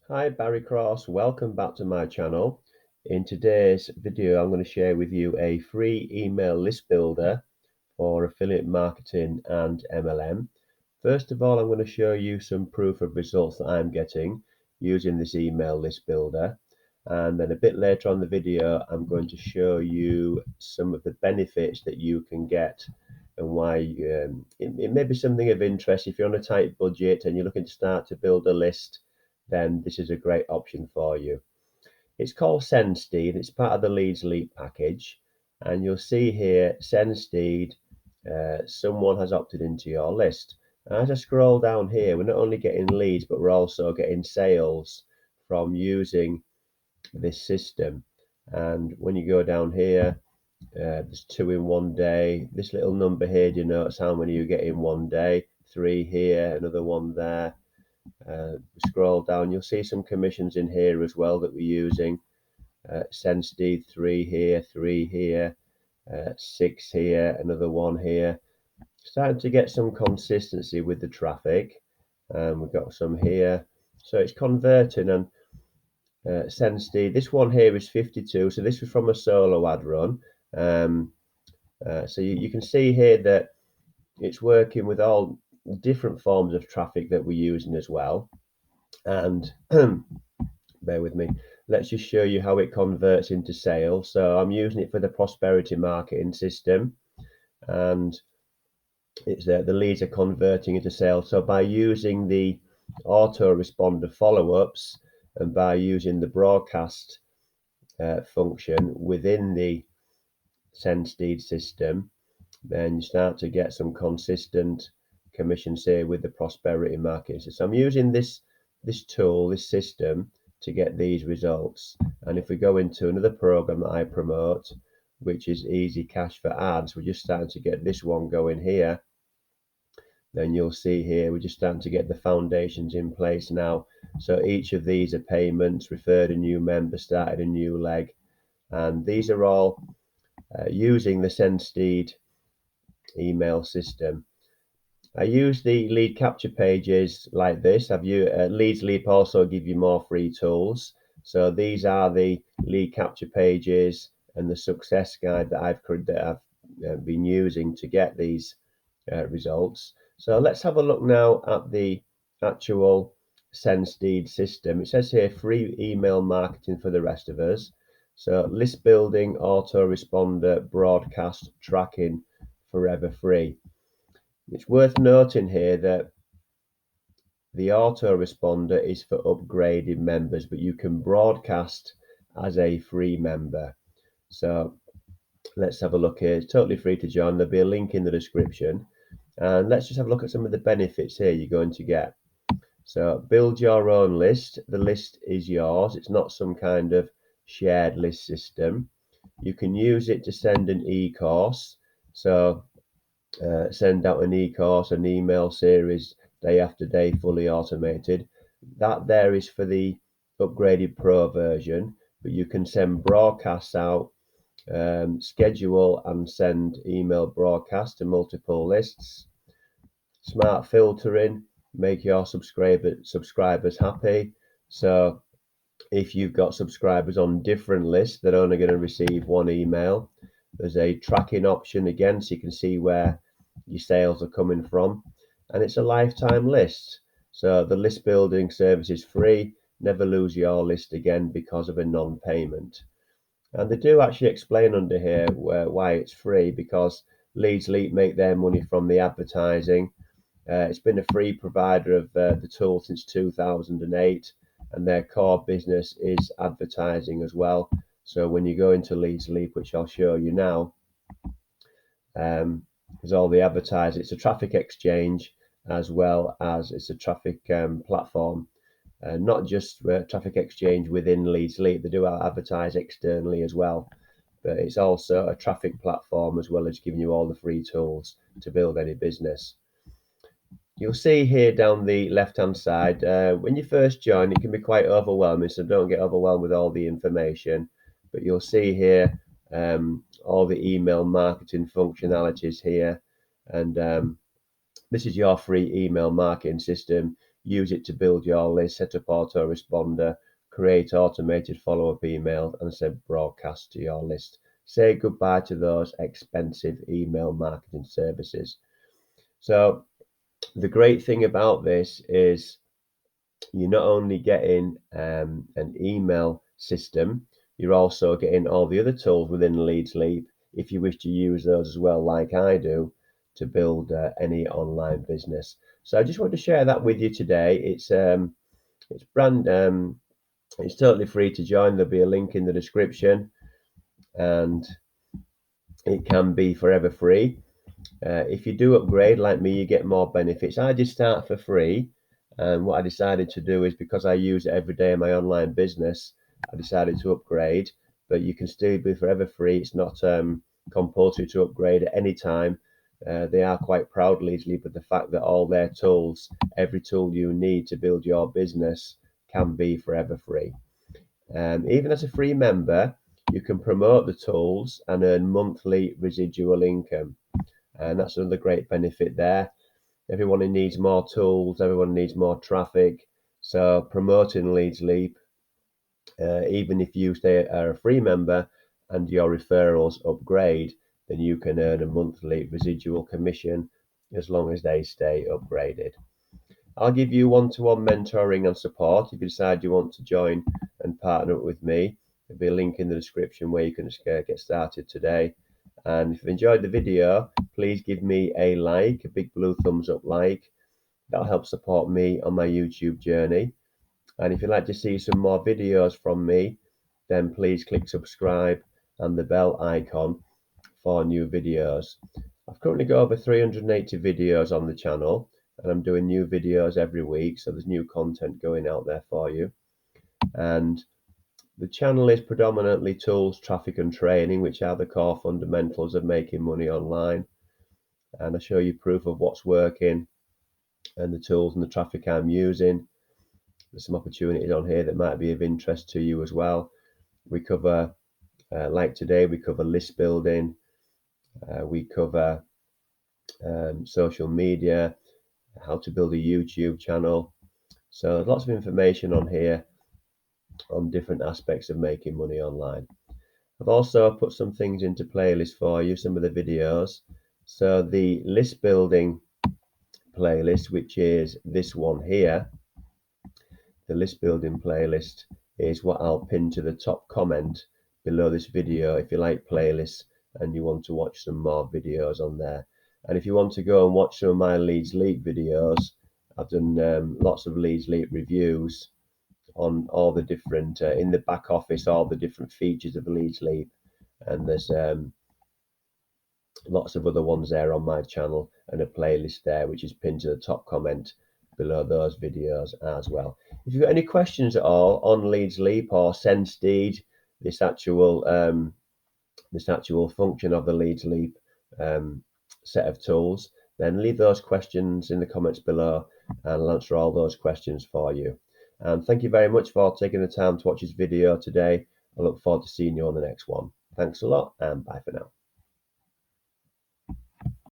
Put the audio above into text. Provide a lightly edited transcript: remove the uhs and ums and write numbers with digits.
Hi, Barry Cross. Welcome back to my channel. In today's video, I'm going to share with you a free email list builder for affiliate marketing and MLM. First of all, I'm going to show you some proof of results that I'm getting using this email list builder. And then a bit later on the video, I'm going to show you some of the benefits that you can get and why it may be something of interest. If you're on a tight budget and you're looking to start to build a list, then this is a great option for you. It's called SendSteed. It's part of the LeadsLeap package. And you'll see here, SendSteed, someone has opted into your list. And as I scroll down here, we're not only getting leads, but we're also getting sales from using this system. And when you go down here, there's 2 in 1 day. This little number here, do you notice how many you get in 1 day? 3 here, another one there. Scroll down, you'll see some commissions in here as well that we're using. SendSteed 3 here, 3 here, 6 here, another one here. Starting to get some consistency with the traffic. We've got some here. So it's converting, and SendSteed, this one here is 52. So this was from a solo ad run. So you can see here that it's working with all different forms of traffic that we're using as well. And bear with me, let's just show you how it converts into sales. So I'm using it for the prosperity marketing system, and it's the leads are converting into sales. So by using the autoresponder follow-ups and by using the broadcast function within the SendSteed system, then you start to get some consistent commissions here with the prosperity marketing system. So I'm using this tool, this system, to get these results. And if we go into another program that I promote, which is Easy Cash for Ads, we're just starting to get this one going here. Then you'll see here we're just starting to get the foundations in place now. So each of these are payments, referred a new member, started a new leg, and these are all using the SendSteed email system. I use the lead capture pages like this. LeadsLeap also give you more free tools. So these are the lead capture pages and the success guide that I've been using to get these results. So let's have a look now at the actual SendSteed system. It says here free email marketing for the rest of us. So list building, autoresponder, broadcast, tracking, forever free. It's worth noting here that the autoresponder is for upgraded members, but you can broadcast as a free member. So let's have a look here. It's totally free to join. There'll be a link in the description. And let's just have a look at some of the benefits here you're going to get. So build your own list. The list is yours. It's not some kind of shared list system. You can use it to send an e-course. So send out an e-course, an email series, day after day, fully automated. That there is for the upgraded pro version, but you can send broadcasts out, schedule and send email broadcasts to multiple lists. Smart filtering, make your subscribers happy. So if you've got subscribers on different lists, they're only going to receive one email. There's a tracking option again, so you can see where your sales are coming from, and it's a lifetime list. So the list building service is free. Never lose your list again because of a non-payment. And they do actually explain under here why it's free, because LeadsLeap make their money from the advertising. It's been a free provider of the tool since 2008, and their core business is advertising as well. So when you go into LeadsLeap, which I'll show you now, there's all the advertising. It's a traffic exchange as well as it's a traffic platform. Not just traffic exchange within LeadsLeap, they do advertise externally as well. But it's also a traffic platform as well as giving you all the free tools to build any business. You'll see here down the left-hand side, when you first join, it can be quite overwhelming, so don't get overwhelmed with all the information. But you'll see here all the email marketing functionalities here, and this is your free email marketing system. use it to build your list, set up autoresponder, create automated follow-up emails, and send broadcasts to your list. Say goodbye to those expensive email marketing services. So the great thing about this is you're not only getting an email system, you're also getting all the other tools within LeadsLeap if you wish to use those as well, like I do, to build any online business. So I just want to share that with you today. It's it's totally free to join. There'll be a link in the description, and it can be forever free. If you do upgrade like me, you get more benefits. I did start for free, and what I decided to do is, because I use it every day in my online business, I decided to upgrade. But you can still be forever free. It's not compulsory to upgrade at any time. They are quite proud, LeadsLeap, of the fact that all their tools, every tool you need to build your business, can be forever free. Even as a free member, you can promote the tools and earn monthly residual income. And that's another great benefit there. Everyone needs more tools, everyone needs more traffic. So promoting LeadsLeap, even if you are a free member and your referrals upgrade, then you can earn a monthly residual commission as long as they stay upgraded. I'll give you one-to-one mentoring and support if you decide you want to join and partner with me. There'll be a link in the description where you can just get started today. And if you've enjoyed the video, please give me a like, a big blue thumbs up like. That'll help support me on my YouTube journey. And if you'd like to see some more videos from me, then please click subscribe and the bell icon for new videos. I've currently got over 380 videos on the channel, and I'm doing new videos every week, so there's new content going out there for you. And the channel is predominantly tools, traffic and training, which are the core fundamentals of making money online. And I show you proof of what's working and the tools and the traffic I'm using. There's some opportunities on here that might be of interest to you as well. We cover, like today, we cover list building, we cover social media, how to build a YouTube channel. So there's lots of information on here on different aspects of making money online. I've also put some things into playlist for you, some of the videos. So the list building playlist, which is this one here, the list building playlist is what I'll pin to the top comment below this video if you like playlists and you want to watch some more videos on there. And if you want to go and watch some of my LeadsLeap videos, I've done lots of LeadsLeap reviews on all the different, in the back office, all the different features of LeadsLeap. And there's lots of other ones there on my channel and a playlist there, which is pinned to the top comment below those videos as well. If you've got any questions at all on LeadsLeap or SendSteed, this actual function of the LeadsLeap set of tools, then leave those questions in the comments below and I'll answer all those questions for you. And thank you very much for taking the time to watch this video today. I look forward to seeing you on the next one. Thanks a lot and bye for now.